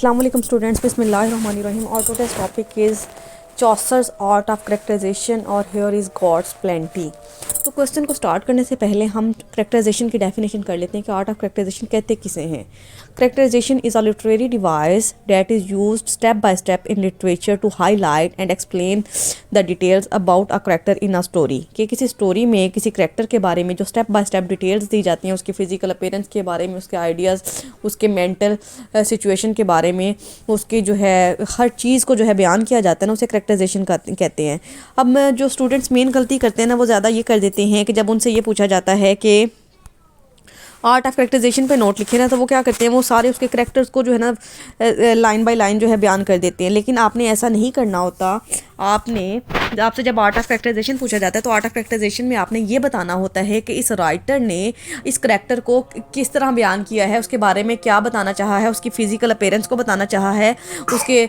अस्सलाम वालेकुम स्टूडेंट्स, बिस्मिल्लाहिर्रहमानिर्रहीम। और today's topic is Chaucer's art of characterisation और हियर इज़ गॉड्स प्लेंटी। तो क्वेश्चन को स्टार्ट करने से पहले हम करेक्टराइजेशन की डेफिनेशन कर लेते हैं कि आर्ट ऑफ करेक्टराइजेशन कहते किसे हैं। Characterization is a literary device that is used step by step in literature to highlight and explain the details about a character in a story. कि किसी स्टोरी में किसी करेक्टर के बारे में जो स्टेप बाय स्टेप डिटेल्स दी जाती हैं, उसकी फ़िज़िकल अपीयरेंस के बारे में, उसके आइडियाज़, उसके मेंटल सिचुएशन के बारे में, उसकी जो है हर चीज़ को जो है बयान किया जाता है ना, उसे करेक्टराइजेशन कहते हैं। अब जो स्टूडेंट्स मेन गलती करते हैं ना, वो ज़्यादा ये कर देते हैं कि जब उनसे ये पूछा जाता है कि आर्ट ऑफ करेक्टराइजेशन पे नोट लिखे ना, तो वो क्या करते हैं, वो सारे उसके करेक्टर्स को जो है ना लाइन बाय लाइन जो है बयान कर देते हैं। लेकिन आपने ऐसा नहीं करना होता। आपसे जब आर्ट ऑफ करेक्टराइजेशन पूछा जाता है तो आर्ट ऑफ करेक्टराइजेशन में आपने ये बताना होता है कि इस राइटर ने इस करेक्टर को किस तरह बयान किया है, उसके बारे में क्या बताना चाहा है, उसकी फ़िज़िकल अपीयरेंस को बताना चाहा है, उसके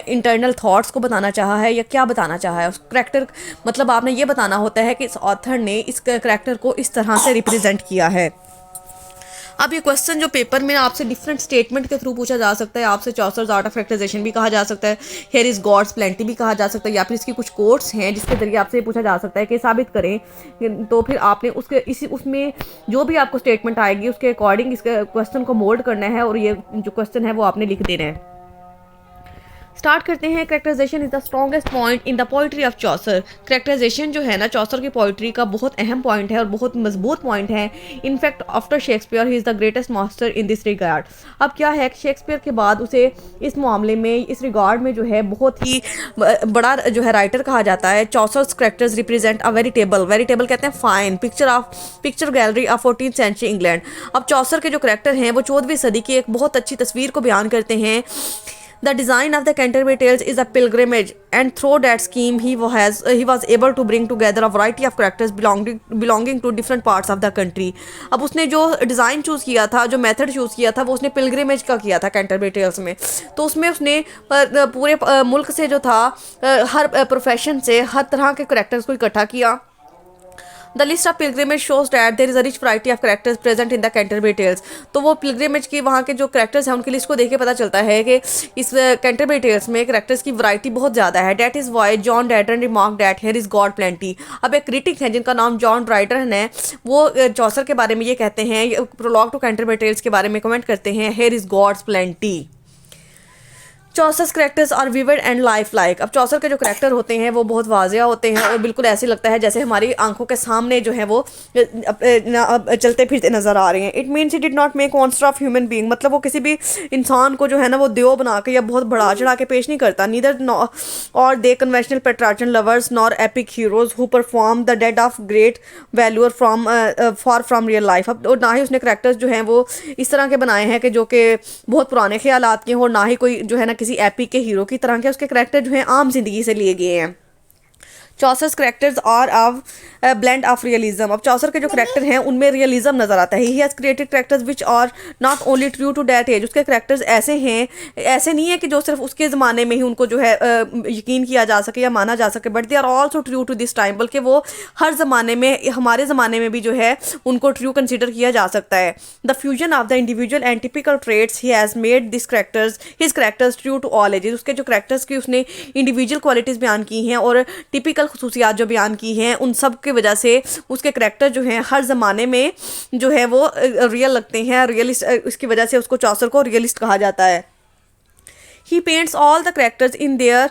इंटरनल थॉट्स को बताना चाहा है, या क्या बताना चाहा है उस करेक्टर। मतलब आपने ये बताना होता है कि इस ऑथर ने इस करेक्टर को इस तरह से रिप्रेजेंट किया है। अब ये क्वेश्चन जो पेपर में आपसे डिफरेंट स्टेटमेंट के थ्रू पूछा जा सकता है। आपसे चॉसर्स आर्ट ऑफ करेक्टराइजेशन भी कहा जा सकता है, हियर इज गॉड्स प्लेंटी भी कहा जा सकता है, या फिर इसकी कुछ कोट्स हैं जिसके जरिए आपसे पूछा जा सकता है कि साबित करें। तो फिर आपने उसमें जो भी आपको स्टेटमेंट आएगी उसके अकॉर्डिंग इस क्वेश्चन को मोल्ड करना है, और ये जो क्वेश्चन है वो आपने लिख देना है। स्टार्ट करते हैं। Characterization is the strongest point in the poetry of Chaucer. Characterization जो है ना, चॉसर की पोइट्री का बहुत अहम पॉइंट है और बहुत मजबूत पॉइंट है। In fact after Shakespeare he is the greatest master in this regard. अब क्या है कि शेक्सपियर के बाद उसे इस मामले में, इस रिगार्ड में जो है बहुत ही बड़ा जो है राइटर कहा जाता है। Chaucer's characters represent a veritable कहते हैं fine picture gallery of 14th century England. अब चॉसर के जो करेक्टर हैं वो 14वीं सदी की एक बहुत अच्छी तस्वीर को बयान करते हैं। The design of the Canterbury Tales is a pilgrimage, and through that scheme he was able to bring together a variety of characters belonging to different parts of the country. अब उसने जो डिज़ाइन चूज़ किया था, जो method choose किया था, वो उसने पिलग्रिमेज का किया था कैंटरबरी टेल्स में। तो उसमें उसने पूरे मुल्क से जो था, हर प्रोफेशन से, हर तरह के करेक्टर्स को इकट्ठा किया। The list of pilgrimage shows that there is a rich variety of characters present in the Canterbury Tales. तो वो पिलग्रिमेज की वहाँ के जो कैरेक्टर्स हैं उनकी लिस्ट को देख के पता चलता है कि इस कैंटरबरी टेल्स में कैरेक्टर्स की वैरायटी बहुत ज़्यादा है। That is why John Dryden remark that here is God plenty. अब एक क्रिटिक हैं जिनका नाम जॉन ड्राइटन है, वो चॉसर के बारे में ये कहते हैं, प्रोलॉग टू कैंटरबरी टेल्स के बारे में कमेंट करते हैं, here is God's plenty. Chaucer's characters are vivid and lifelike. अब चॉसर के जो करेक्टर होते हैं वो बहुत वाजिया होते हैं और बिल्कुल ऐसे लगता है जैसे हमारी आंखों के सामने जो है वो चलते फिरते नज़र आ रहे हैं। It means he did not make monster of human being. मतलब वो किसी भी इंसान को जो है ना वो देव बना के या बहुत बढ़ा चढ़ा के पेश नहीं करता। Neither are they conventional Petrarchan lovers nor epic heroes who perform the deed of great valour far from real life. अब और ना ही उसने करेक्टर्स जो हैं वो इस तरह के बनाए हैं कि जो कि बहुत पुराने ख्यालात के हों, ना ही कोई जो है ना किसी एपिक के हीरो की तरह के उसके करेक्टर जो हैं आम जिंदगी से लिए गए हैं। Chaucer's characters are of blend of realism. अब चॉसर के जो करेक्टर हैं उनमें रियलिज्म नजर आता है। He has created characters which are not only true to that age. उसके करेक्टर्स ऐसे हैं, ऐसे नहीं है कि जो सिर्फ उसके ज़माने में ही उनको जो है यकीन किया जा सके या माना जा सके, but they are also true to this time. बल्कि वो हर ज़माने में, हमारे ज़माने में भी जो है उनको ट्रू कंसिडर किया जा सकता है। The fusion of the individual and typical traits ही has made this his characters true to all ages. उसके जो करेक्टर्स की उसने इंडिविजुअल क्वालिटीज़ बयान की हैं और टिपिकल खसूसियात जो बयान की हैं, उन सब की वजह से उसके करेक्टर जो हैं हर ज़माने में जो है वो रियल लगते हैं। रियलिस्ट, इसकी वजह से उसको चॉसर को रियलिस्ट कहा जाता है। He paints all the characters in their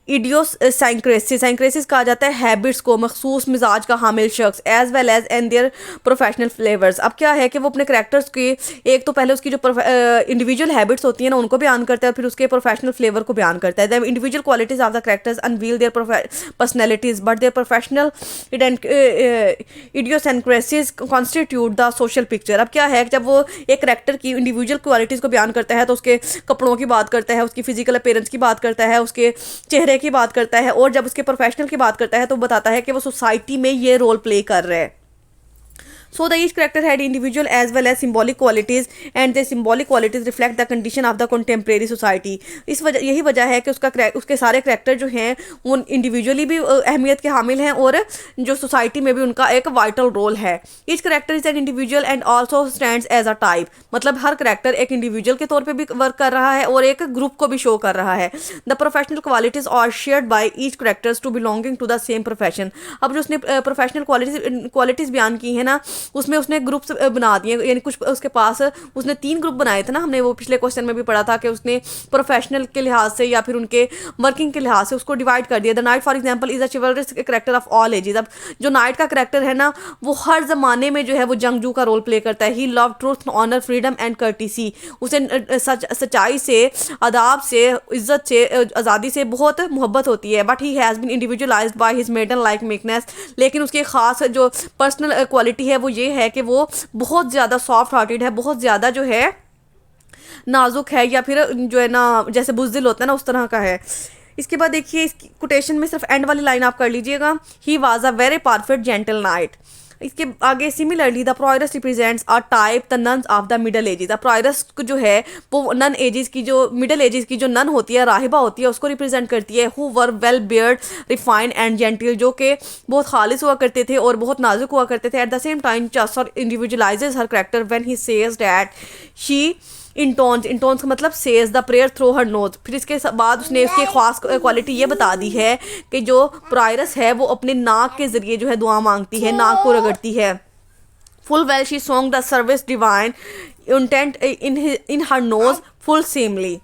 idiosyncrasies कहा जाता है हैबिट्स को, मखसूस मिजाज का हामिल शख्स, as well as and their professional flavours. अब क्या है कि वो अपने करेक्टर्स की एक तो पहले उसकी जो इंडिविजुअल हैबिट्स होती हैं ना उनको बयान करता है, फिर उसके प्रोफेशनल फ्लेवर को बयान करता है। The individual qualities of the characters unveil their personalities but their professional idiosyncrasies constitute the social picture. अब क्या है कि जब वो एक करेक्टर की इंडिविजुअल क्वालिटीज़ को बयान करता है तो उसके कपड़ों की बात करता है, उसकी फिजिकल अपीयरेंस की बात करता है, उसके चेहरे की बात करता है, और जब उसके प्रोफेशनल की बात करता है तो बताता है कि वो सोसाइटी में ये रोल प्ले कर रहा है। So the each character had individual as well as symbolic qualities and the symbolic qualities reflect the condition of the contemporary society. इस वजह यही वजह है कि उसके सारे करैक्टर जो हैं वो इंडिविजुअली भी अहमियत के हामिल हैं और जो सोसाइटी में भी उनका एक वाइटल रोल है. Each character is an individual and also stands as a type. मतलब हर करैक्टर एक इंडिविजुअल के तौर पे भी वर्क कर रहा है और एक ग्रुप को भी शो कर रहा है. The professional qualities are shared by each characters to belonging to the same profession. अब जो उसने प्रोफेशनल क्वालिटीज़ बयान की है ना, उसमें उसने ग्रुप्स बना दिए, यानी कुछ उसके पास उसने 3 ग्रुप बनाए थे ना, हमने वो पिछले क्वेश्चन में भी पढ़ा था कि उसने प्रोफेशनल के लिहाज से या फिर उनके वर्किंग के लिहाज से उसको डिवाइड कर दिया. The knight for example is a chivalrous character of all ages. अब जो नाइट का करैक्टर है ना, वो हर ज़माने में जो है वो जंगजू का रोल प्ले करता है. He love truth honour freedom and courtesy. उसे सच्चाई से, अदाब से, इज्जत से, आज़ादी से बहुत मोहब्बत होती है. But he has been individualised by his maiden like meekness. लेकिन उसकी ख़ास जो पर्सनल क्वालिटी है वो ये है कि वो बहुत ज़्यादा सॉफ्ट हार्टेड है, बहुत ज़्यादा जो है नाजुक है, या फिर जो है ना जैसे बुज़दिल होता है ना उस तरह का है. इसके बाद देखिए इस कोटेशन में सिर्फ एंड वाली लाइन आप कर लीजिएगा. He was a very perfect gentle knight. इसके आगे similarly the prioress represents a type the nuns of the middle ages. The prioress जो है वो नन एजेस की, जो मिडल एजेस की जो नन होती है, राहिबा होती है, उसको रिप्रेजेंट करती है. Who were well beard refined and gentle, जो कि बहुत खालिस हुआ करते थे और बहुत नाजुक हुआ करते थे. At the same time Chaucer individualises her character when he says that she intones का मतलब says the prayer through her nose. फिर इसके बाद उसने उसकी खास क्वालिटी ये बता दी है कि जो प्रायरस है वो अपने नाक के ज़रिए जो है दुआ मांगती है, नाक को रगड़ती है. Full well she song the service divine intent in her nose full seemly.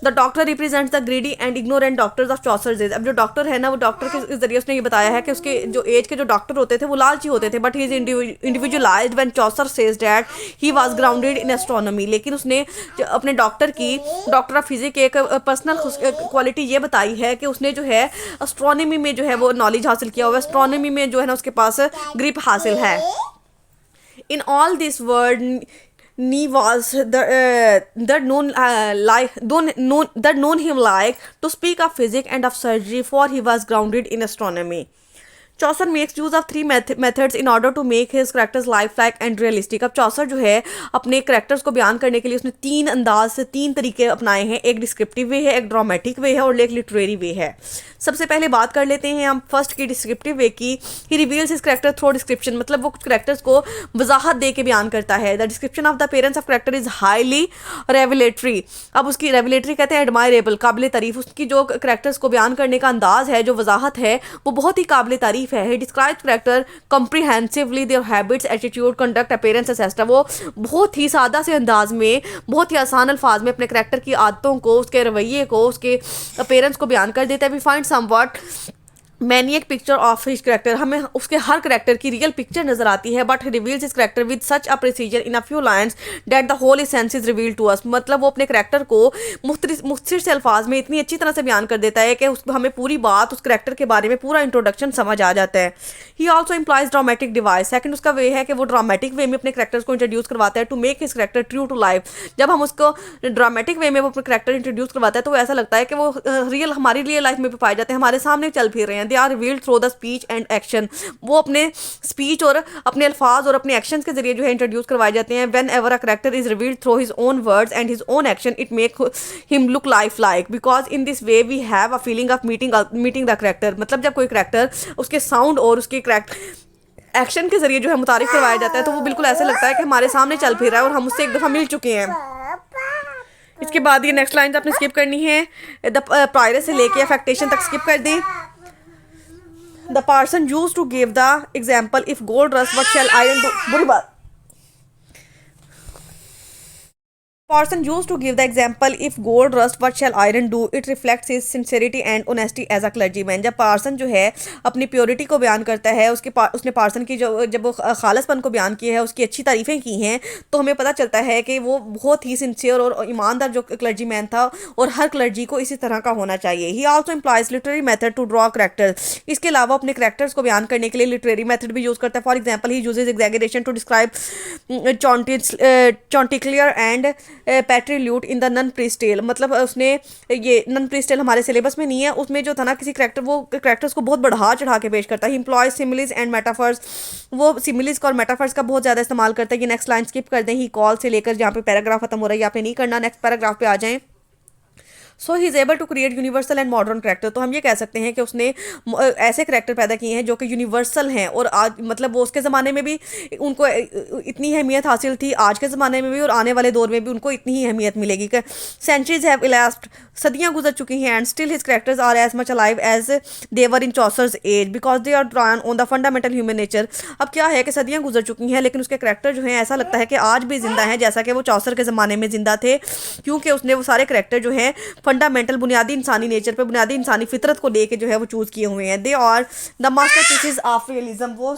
The doctor represents the greedy and ignorant doctors of Chaucer's age. अब जो डॉक्टर है ना, वो डॉक्टर के जरिए उसने ये बताया है कि उसके जो एज के जो डॉक्टर होते थे वो लालची होते थे. But he is individualised when Chaucer says that he was grounded in astronomy. लेकिन उसने अपने डॉक्टर ऑफ फिजिक्स एक पर्सनल क्वालिटी ये बताई है कि उसने जो है एस्ट्रोनॉमी में जो है वो नॉलेज हासिल किया हुआ है. एस्ट्रोनॉमी में जो है ना उसके पास ग्रिप हासिल है. In all this word Ni was that known him like to speak of physics and of surgery, for he was grounded in astronomy. Chaucer makes use of 3 methods in order to make his characters life like and realistic. अब Chaucer जो है अपने characters को बयान करने के लिए उसने 3 अंदाज से 3 तरीके अपनाए हैं. एक डिस्क्रिप्टिव वे है, एक ड्रामेटिक वे है और एक लिटरेरी वे है. सबसे पहले बात कर लेते हैं हम फर्स्ट की डिस्क्रिप्टिव वे की. He reveals his character through description. मतलब वो कुछ करैक्टर्स को वजाहत दे के बयान करता है. The description of the parents of character is highly revelatory. अब उसकी रेवलेटरी कहते हैं एडमायरेबल, काबिल तारीफ. उसकी जो करैक्टर्स को बयान करने का अंदाज है, जो वजाहत है, वो बहुत ही काबिल तारीफ है. He describes character comprehensively, their habits, attitude, conduct, appearance, etc. वो बहुत ही सादा से अंदाज में, बहुत ही आसान अल्फाज में अपने करैक्टर की आदतों को, उसके रवैये को, उसके अपीयरेंस को बयान कर देता है. We find somewhat maniac picture of his character. हमें उसके हर करैक्टर की रियल पिक्चर नजर आती है. But reveals his character with such a precision in a few lines that the whole essence is reveal to us. मतलब वो अपने करैक्टर को मुख्तसर से अल्फाज में इतनी अच्छी तरह से बयान कर देता है कि हमें पूरी बात उस करैक्टर के बारे में पूरा इंट्रोडक्शन समझ आ जाता है. He also implies dramatic device. Second उसका वे है कि वो ड्रामेटिक वे में अपने करैक्टर्स को इंट्रोड्यूस करवाता है to make his character true to life. जब हम उसको ड्रामेटिक वे में वो अपने करैक्टर इंट्रोड्यूस करवाता है तो ऐसा लगता है कि वो हमारी रियल लाइफ में भी पाए जाते हैं, हमारे सामने चल फिर रहे हैं. They are revealed through the speech and action. वो अपने स्पीच और अपने अल्फाज और अपने एक्शंस के जरिए जो है इंट्रोड्यूस करवाए जाते हैं. Whenever a character is revealed through his own words and his own action it make him look life like, because in this way we have a feeling of meeting the character. मतलब जब कोई character उसके sound और उसके action के जरिए जो है मुतारिफ करवाया जाता है तो वो बिल्कुल ऐसे लगता है कि हमारे सामने चल फिर रहा है और हम उससे एक दफ़ा मिल चुके हैं. इसके बाद ये नेक्स्ट लाइन आपने स्किप करनी है. द प्रायरस से लेके अफेक्टेशन तक स्किप कर दें. The person used to give the example, if gold rust what shall iron do. बुरी बात. Person used to give the example, if gold rust what shall iron do. It reflects his sincerity and honesty as a clergyman. जब person जो है अपनी purity को बयान करता है, उसने पार्सन की जब वो खालसपन को बयान किया है, उसकी अच्छी तारीफ़ें की हैं, तो हमें पता चलता है कि वो बहुत ही सिंसियर और ईमानदार जो क्लर्जीमैन था और हर क्लर्जी को इसी तरह का होना चाहिए. He also employs literary method to draw character. इसके अलावा अपने करैक्टर्स को बयान करने के लिए लिटरेरी मेथड भी यूज़ करता है. For example he uses exaggeration to describe Chanticleer and Pertelote in the nun priest's tale, मतलब उसने ये नन प्रीस्टेल हमारे सिलेबस में नहीं है, उसमें जो था ना किसी करेक्टर, वो करेक्टर्स को बहुत बढ़ा चढ़ा के पेश करता है। इम्प्लॉयज सिमिलीज एंड मेटाफर्स, वो सिमिलीज और मेटाफर्स का बहुत ज़्यादा इस्तेमाल करता है। ये नेक्स्ट लाइन स्किप कर दें, ही कॉल से लेकर जहाँ पे पैराग्राफ खत्म हो रहा है, आपने नहीं करना, नेक्स्ट पैराग्राफ पे आ जाएं। So he is able to create universal and modern character, तो हम ये कह सकते हैं कि उसने ऐसे करेक्टर पैदा किए हैं जो कि यूनिवर्सल हैं, और आज मतलब वो उसके ज़माने में भी उनको इतनी अहमियत हासिल थी, आज के ज़माने में भी और आने वाले दौर में भी उनको इतनी ही अहमियत मिलेगी। सेंचुरीज हैव इलास्ड, सदियाँ गुजर चुकी हैं, and still his characters are as much alive as they were in Chaucer's age because they are drawn on the fundamental human nature. अब क्या है कि सदियाँ गुजर चुकी हैं लेकिन उसके करेक्टर जो हैं ऐसा लगता है कि आज भी जिंदा हैं, जैसा कि वो चौसर के ज़माने में जिंदा थे, क्योंकि उसने वो सारे करेक्टर जो हैं फंडामेंटल बुनियादी इंसानी नेचर पे, बुनियादी इंसानी फितरत को लेके जो है वो चूज़ किए हुए हैं। They are the master pieces of realism, वो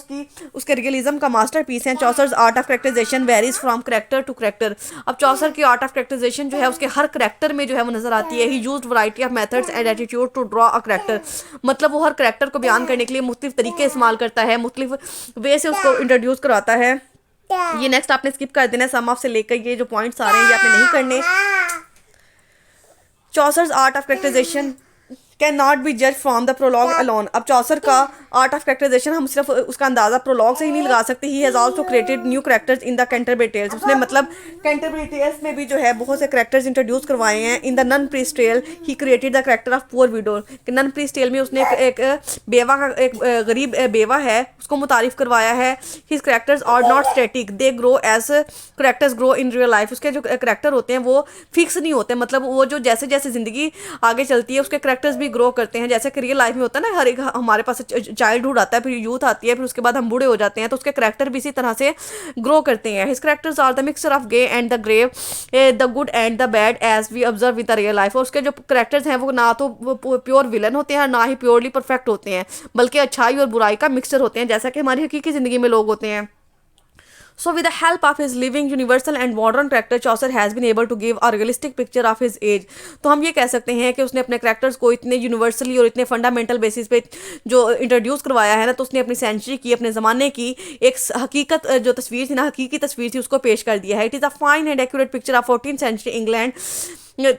उसके रियलिज्म का मास्टर पीस है। Chaucer's art of characterization varies from character to character. अब चौसर की आर्ट ऑफ करेक्टराइजेशन जो है उसके हर करेक्टर में जो है वो नजर आती है। He used variety of methods and attitude to draw a character, मतलब वो हर करेक्टर को बयान करने के लिए मुख्तलिफ तरीके इस्तेमाल करता है, मुख्तलिफ वे से उसको इंट्रोड्यूस करवाता है। ये नेक्स्ट आपने स्किप कर देना, सम ऑफ से लेकर ये जो पॉइंट्स आ रहे हैं ये आपने नहीं करने। Chaucer's art of characterization can not be जज फ्रॉम द प्रोलॉग अलोन। अब चौसर का आर्ट ऑफ करेक्टराइजेशन हम सिर्फ उसका अंदाजा प्रोलॉग से ही नहीं लगा सकते। He has also created new characters in the Canterbury Tales, उसने मतलब कैंटरबरी टेल्स में भी जो है बहुत से करेक्टर्स इंट्रोड्यूस करवाए हैं। In the nun priest tale he created the character of poor widow, nun priest tale में उसने एक बेवा का, एक गरीब बेवा है उसको मुतारिफ करवाया है। His characters are not static, they grow as characters grow in real life. उसके जो करेक्टर होते हैं वो फिक्स नहीं होते, मतलब वो जो जैसे जैसे ज़िंदगी आगे चलती है उसके करेक्टर्स भी ग्रो करते हैं। जैसे कि रियल लाइफ में होता है ना, हर एक हमारे पास चाइल्डहुड आता है, फिर यूथ आती है, फिर उसके बाद हम बूढ़े हो जाते हैं, तो उसके करेक्टर भी इसी तरह से ग्रो करते हैं। His characters are the mixture of gay and the grave, the good and the bad as we observe with the real life. और उसके जो करेक्टर्स हैं वो ना तो प्योर विलन होते हैं ना ही प्योरली परफेक्ट होते हैं, बल्कि अच्छाई और बुराई का मिक्सचर होते हैं, जैसा कि हमारी हकीकी ज़िंदगी में लोग होते हैं। So with the help of his living universal and modern character, Chaucer has been able to give a realistic picture of his age। तो हम ये कह सकते हैं कि उसने अपने करेक्टर्स को इतने यूनिवर्सली और इतने फंडामेंटल बेसिस पे जो इंट्रोड्यूस करवाया है ना, तो उसने अपनी सेंचुरी की, अपने ज़माने की एक हकीकत जो तस्वीर थी ना, हकीकी तस्वीर थी, उसको पेश कर दिया है। It is a fine and accurate picture of 14th century England.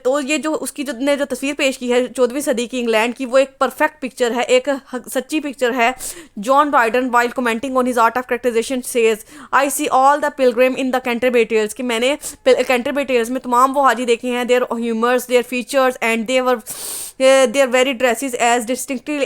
तो ये जो उसकी जो तस्वीर पेश की है 14वीं सदी की इंग्लैंड की, वो एक परफेक्ट पिक्चर है, एक सच्ची पिक्चर है। John Dryden while commenting on his art of characterization says, I see all the pilgrim in the Canterbury Tales, कि मैंने कैंटरबरी टेल्स में तमाम वो हाजी देखे हैं, their humours, their features and their very dresses as distinctly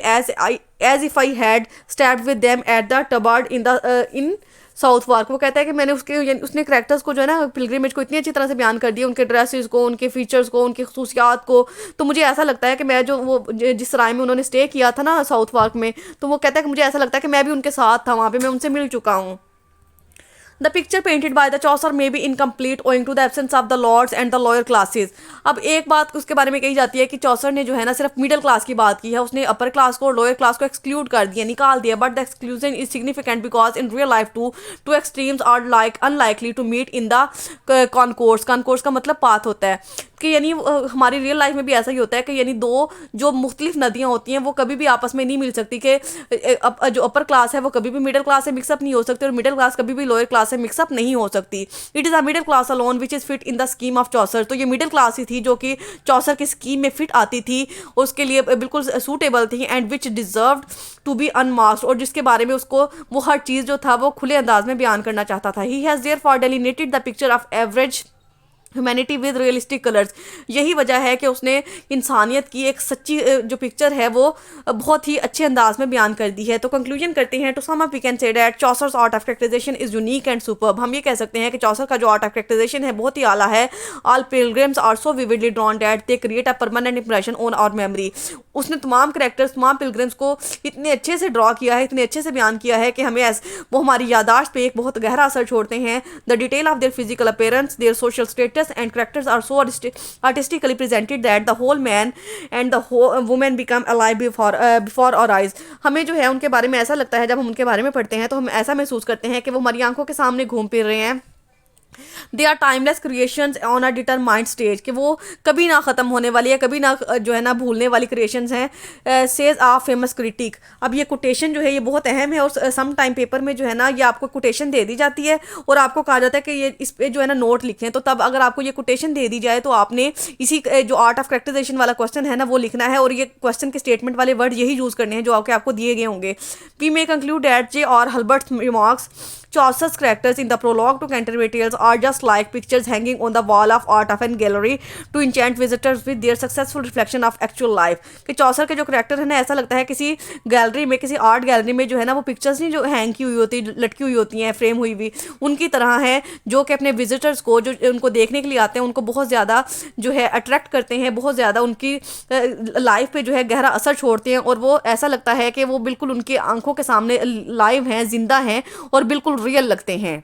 as if I had stabbed with them at the Tabard in Southwark. वो कहता है कि मैंने उसने करैक्टर्स को जो है ना, पिलग्रिमेज को इतनी अच्छी तरह से बयान कर दिया, उनके ड्रेसेस को, उनके फीचर्स को, उनकी खसूसियात को। तो मुझे ऐसा लगता है कि मैं जो वो जिस सराय में उन्होंने स्टे किया था ना साउथ वार्क में, तो वो कहता है कि मुझे ऐसा लगता है कि मैं भी उनके साथ था वहाँ पे, मैं उनसे मिल चुका हूँ। The picture painted by the Chaucer may be incomplete owing to the absence of the lords and the lawyer classes. अब एक बात उसके बारे में कही जाती है कि चौसर ने जो है ना सिर्फ मिडिल क्लास की बात की है, उसने अपर क्लास को और लोअर क्लास को एक्सक्लूड कर दिया, निकाल दिया। But the exclusion is significant because in real life two extremes are like unlikely to meet in the concourse. Concourse का मतलब पाथ होता है कि यानी हमारी रियल लाइफ में भी ऐसा ही होता है कि यानी दो जो मुख्तलिफ नदियाँ होती हैं वो कभी भी आपस में नहीं मिल सकती, कि जो अपर क्लास है वो कभी भी मिडिल क्लास से मिक्सअप नहीं हो सकती और मिडिल क्लास कभी भी लोअर क्लास से मिक्सअप नहीं हो सकती। It is a middle class alone which is fit in the scheme of चौसर। तो ये मिडिल क्लास ही थी जो कि चौसर की स्कीम में फिट आती थी, उसके लिए बिल्कुल सूटेबल थी, and which deserved to be unmasked, और जिसके बारे में उसको वो हर चीज़ जो था वो खुले अंदाज में बयान करना चाहता था। He has therefore delineated the picture of average humanity with realistic colours. यही वजह है कि उसने इंसानियत की एक सच्ची जो पिक्चर है वो बहुत ही अच्छे अंदाज में बयान कर दी है। तो कंक्लूजन करते हैं, to sum up we can say that Chaucer's art of characterization is unique and superb. हम ये कह सकते हैं कि चौसर का जो आर्ट ऑफ कैरेक्टराइजेशन है बहुत ही आला है। All pilgrims are so vividly drawn that they create a permanent impression on our memory. उसने तमाम कैरेक्टर्स, तमाम पिलग्रिम्स को इतने अच्छे से ड्रॉ किया है, इतने अच्छे से बयान किया है कि हमें वो हमारी यादाश्त पे एक बहुत गहरा असर छोड़ते हैं। The detail of their physical appearance, their social status and characters are so artistically presented that the whole man and the whole woman become alive before our eyes। हमें जो है उनके बारे में ऐसा लगता है, जब हम उनके बारे में पढ़ते हैं तो हम ऐसा महसूस करते हैं कि वो हमारी आंखों के सामने घूम फिर रहे हैं। They are timeless creations on a determined stage, कि वो कभी ना ख़त्म होने वाली है, कभी ना जो है ना भूलने वाली क्रिएशंस हैं। सेज आ फेमस क्रिटिक। अब ये कोटेशन जो है ये बहुत अहम है, और सम टाइम पेपर में जो है ना ये आपको कोटेशन दे दी जाती है और आपको कहा जाता है कि ये इस पे जो है ना नोट लिखें। तो तब अगर आपको ये कोटेशन दे दी जाए तो आपने इसी जो आर्ट ऑफ करेक्टराइजेशन वाला क्वेश्चन है ना वो लिखना है, और ये क्वेश्चन के स्टेटमेंट वाले वर्ड यही यूज़ करने हैं जो आपको दिए गए होंगे। वी मे कंक्लूड दैट जे और हल्बर्ट remarks Chaucer's characters in the prologue to Canterbury Tales are just like pictures hanging on the wall of art of an gallery to enchant visitors with their successful reflection of actual life। कि चौसर के जो character है ना ऐसा लगता है किसी gallery में, किसी आर्ट गैलरी में जो है ना वो पिक्चर्स नहीं जो हैंग की हुई होती, लटकी हुई होती हैं, फ्रेम हुई हुई, उनकी तरह है, जो कि अपने विजिटर्स को जो उनको देखने के लिए आते हैं उनको बहुत ज़्यादा जो है अट्रैक्ट करते हैं, बहुत ज़्यादा उनकी लाइफ पे जो है गहरा असर छोड़ते हैं, और वो ऐसा लगता है कि वो बिल्कुल उनकी आंखों के सामने लाइव हैं, जिंदा हैं और बिल्कुल रियल लगते हैं।